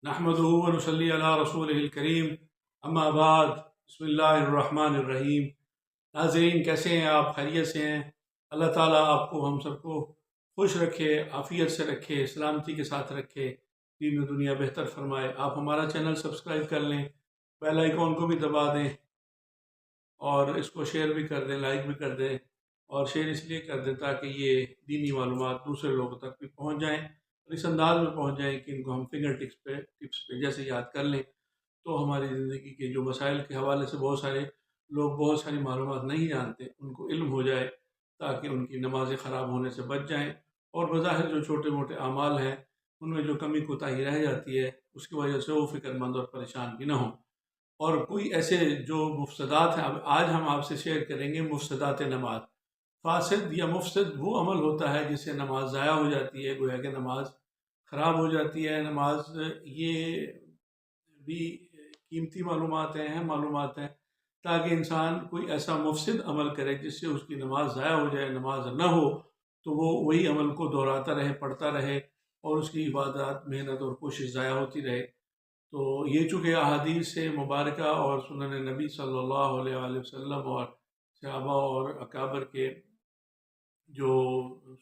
نحمدہ و نصلی علی رسولہ الکریم اما بعد بسم اللہ الرحمن الرحیم۔ ناظرین، کیسے ہیں آپ؟ خیریت سے ہیں؟ اللہ تعالیٰ آپ کو ہم سب کو خوش رکھے، عافیت سے رکھے، سلامتی کے ساتھ رکھے، دین و دنیا بہتر فرمائے۔ آپ ہمارا چینل سبسکرائب کر لیں، بیل آئیکن کو بھی دبا دیں اور اس کو شیئر بھی کر دیں، لائک بھی کر دیں۔ اور شیئر اس لیے کر دیں تاکہ یہ دینی معلومات دوسرے لوگوں تک بھی پہنچ جائیں اور اس انداز میں پہنچ جائیں کہ ان کو ہم فنگر ٹپس پہ جیسے یاد کر لیں تو ہماری زندگی کے جو مسائل کے حوالے سے بہت سارے لوگ بہت ساری معلومات نہیں جانتے، ان کو علم ہو جائے تاکہ ان کی نمازیں خراب ہونے سے بچ جائیں، اور بظاہر جو چھوٹے موٹے اعمال ہیں ان میں جو کمی کوتاہی رہ جاتی ہے اس کی وجہ سے وہ فکر مند اور پریشان بھی نہ ہوں۔ اور کوئی ایسے جو مفسدات ہیں، اب آج ہم آپ سے شیئر کریں گے مفسدات نماز۔ فاسد یا مفسد وہ عمل ہوتا ہے جس سے نماز ضائع ہو جاتی ہے، گویا کہ نماز خراب ہو جاتی ہے۔ نماز یہ بھی قیمتی معلومات ہیں تاکہ انسان کوئی ایسا مفسد عمل کرے جس سے اس کی نماز ضائع ہو جائے، نماز نہ ہو تو وہ وہی عمل کو دہراتا رہے، پڑھتا رہے اور اس کی عبادات، محنت اور کوشش ضائع ہوتی رہے۔ تو یہ چونکہ احادیث سے مبارکہ اور سنن نبی صلی اللہ علیہ وآلہ وسلم اور صحابہ اور اکابر کے جو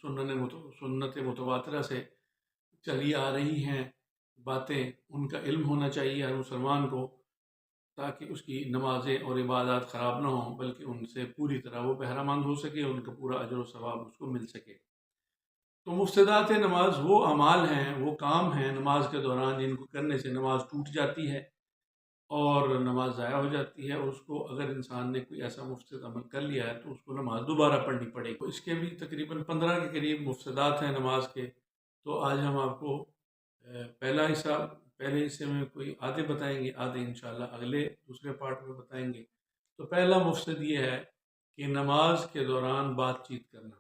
سنت متواترہ سے چلی آ رہی ہیں باتیں، ان کا علم ہونا چاہیے ہر مسلمان کو تاکہ اس کی نمازیں اور عبادات خراب نہ ہوں، بلکہ ان سے پوری طرح وہ بہرہ مند ہو سکے، ان کا پورا اجر و ثواب اس کو مل سکے۔ تو مفسدات نماز وہ اعمال ہیں، وہ کام ہیں نماز کے دوران جن کو کرنے سے نماز ٹوٹ جاتی ہے اور نماز ضائع ہو جاتی ہے، اور اس کو اگر انسان نے کوئی ایسا مفسد عمل کر لیا ہے تو اس کو نماز دوبارہ پڑھنی پڑے گی۔ اس کے بھی تقریباً 15 کے قریب مفسدات ہیں نماز کے۔ تو آج ہم آپ کو پہلے حصے میں کوئی آدھے بتائیں گے، آدھے انشاءاللہ دوسرے پارٹ میں بتائیں گے۔ تو پہلا مفسد یہ ہے کہ نماز کے دوران بات چیت کرنا۔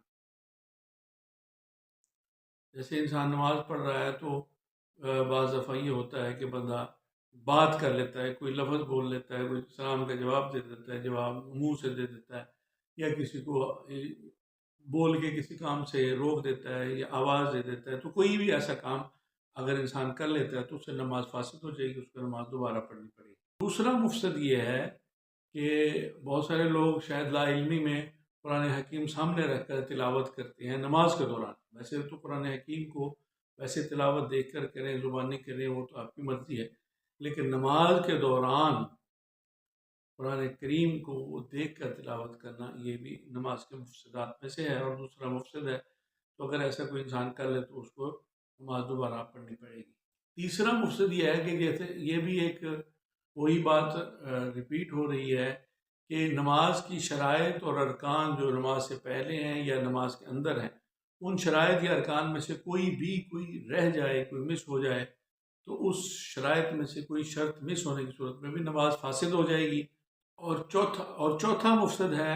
جیسے انسان نماز پڑھ رہا ہے تو بعض دفعہ یہ ہوتا ہے کہ بندہ بات کر لیتا ہے، کوئی لفظ بول لیتا ہے، کوئی سلام کا جواب دے دیتا ہے، جواب منہ سے دے دیتا ہے، یا کسی کو بول کے کسی کام سے روک دیتا ہے یا آواز دے دیتا ہے۔ تو کوئی بھی ایسا کام اگر انسان کر لیتا ہے تو اس سے نماز فاسد ہو جائے گی، اس کو نماز دوبارہ پڑھنی پڑے گی۔ دوسرا مفسد یہ ہے کہ بہت سارے لوگ شاید لا علمی میں قرآن حکیم سامنے رکھ کر تلاوت کرتے ہیں نماز کے دوران۔ ویسے تو قرآن حکیم کو ویسے تلاوت دیکھ کر کریں، زبانی کریں، وہ تو آپ کی مرضی ہے، لیکن نماز کے دوران قرآن کریم کو وہ دیکھ کر تلاوت کرنا یہ بھی نماز کے مفسدات میں سے ہے، اور دوسرا مفسد ہے۔ تو اگر ایسا کوئی انسان کر لے تو اس کو نماز دوبارہ پڑھنی پڑے گی۔ تیسرا مفسد یہ ہے کہ جیسے یہ بھی ایک وہی بات ریپیٹ ہو رہی ہے کہ نماز کی شرائط اور ارکان جو نماز سے پہلے ہیں یا نماز کے اندر ہیں، ان شرائط یا ارکان میں سے کوئی رہ جائے، کوئی مس ہو جائے تو اس شرائط میں سے کوئی شرط مس ہونے کی صورت میں بھی نماز فاسد ہو جائے گی۔ اور چوتھا مفسد ہے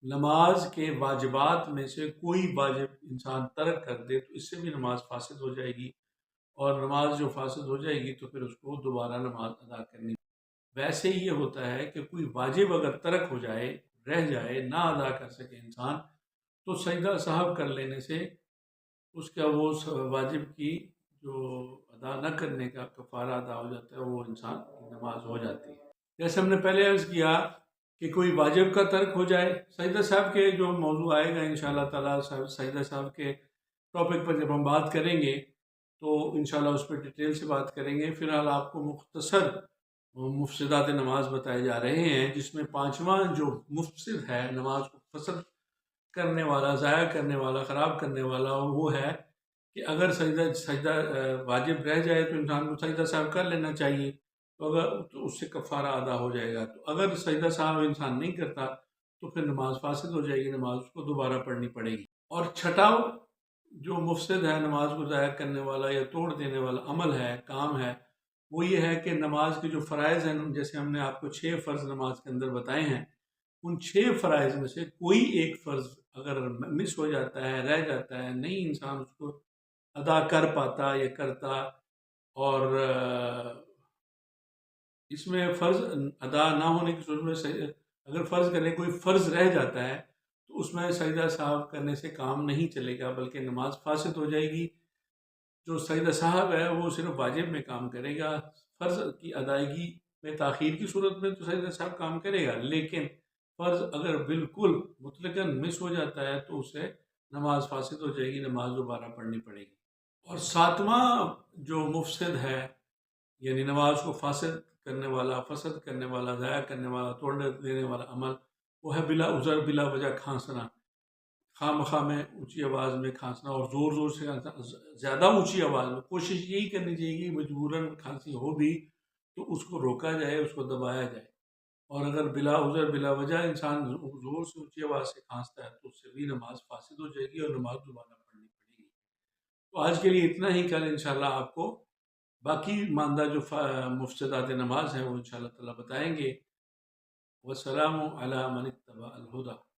نماز کے واجبات میں سے کوئی واجب انسان ترک کر دے تو اس سے بھی نماز فاسد ہو جائے گی، اور نماز جو فاسد ہو جائے گی تو پھر اس کو دوبارہ نماز ادا کرنی۔ ویسے یہ ہوتا ہے کہ کوئی واجب اگر ترک ہو جائے، رہ جائے، نہ ادا کر سکے انسان، تو سجدہ سہو کر لینے سے اس کا وہ واجب کی جو ادا نہ کرنے کا کفارہ ادا ہو جاتا ہے، وہ انسان کی نماز ہو جاتی ہے۔ جیسے ہم نے پہلے عرض کیا کہ کوئی واجب کا ترک ہو جائے، سجدہ صاحب کے جو موضوع آئے گا انشاءاللہ تعالیٰ سجدہ صاحب کے ٹاپک پر جب ہم بات کریں گے تو انشاءاللہ اس پہ ڈیٹیل سے بات کریں گے۔ فی الحال آپ کو مختصر مفسدات نماز بتائے جا رہے ہیں، جس میں پانچواں جو مفسد ہے، نماز کو فسد کرنے والا، ضائع کرنے والا، خراب کرنے والا، وہ ہے کہ اگر سجدہ واجب رہ جائے تو انسان کو سجدہ صاحب کر لینا چاہیے، تو اس سے کفارہ ادا ہو جائے گا۔ تو اگر سجدہ صاحب انسان نہیں کرتا تو پھر نماز فاسد ہو جائے گی، نماز اس کو دوبارہ پڑھنی پڑے گی۔ اور چھٹا جو مفسد ہے، نماز کو ضائع کرنے والا یا توڑ دینے والا عمل ہے، کام ہے، وہ یہ ہے کہ نماز کے جو فرائض ہیں، جیسے ہم نے آپ کو 6 فرض نماز کے اندر بتائے ہیں، ان 6 فرائض میں سے کوئی ایک فرض اگر مس ہو جاتا ہے، رہ جاتا ہے، نہیں انسان اس کو ادا کر پاتا یا کرتا، اور اس میں فرض ادا نہ ہونے کی صورت میں اگر فرض کریں کوئی فرض رہ جاتا ہے تو اس میں سجدہ صاحب کرنے سے کام نہیں چلے گا، بلکہ نماز فاسد ہو جائے گی۔ جو سجدہ صاحب ہے وہ صرف واجب میں کام کرے گا، فرض کی ادائیگی میں تاخیر کی صورت میں تو سجدہ صاحب کام کرے گا، لیکن فرض اگر بالکل مطلقاً مس ہو جاتا ہے تو اسے نماز فاسد ہو جائے گی، نماز دوبارہ پڑھنی پڑے گی۔ اور ساتواں جو مفسد ہے، یعنی نماز کو فاسد کرنے والا، فسد کرنے والا، ضائع کرنے والا، توڑ دینے والا عمل، وہ ہے بلا عذر بلا وجہ کھانسنا، خواہ مخواہ میں اونچی آواز میں کھانسنا، اور زور زور سے کھانسنا، زیادہ اونچی آواز میں۔ کوشش یہی کرنی چاہیے کہ مجبوراً کھانسی ہو بھی تو اس کو روکا جائے، اس کو دبایا جائے۔ اور اگر بلا عذر بلا وجہ انسان زور سے اونچی آواز سے کھانستا ہے تو اس سے بھی نماز فاسد ہو جائے گی اور نماز دوبارہ پڑھنی پڑے گی۔ تو آج کے لیے اتنا ہی، کل انشاءاللہ آپ کو باقی ماندہ جو مفسدات نماز ہیں وہ انشاءاللہ تعالیٰ بتائیں گے۔ والسلام علی من اتبع الہدی۔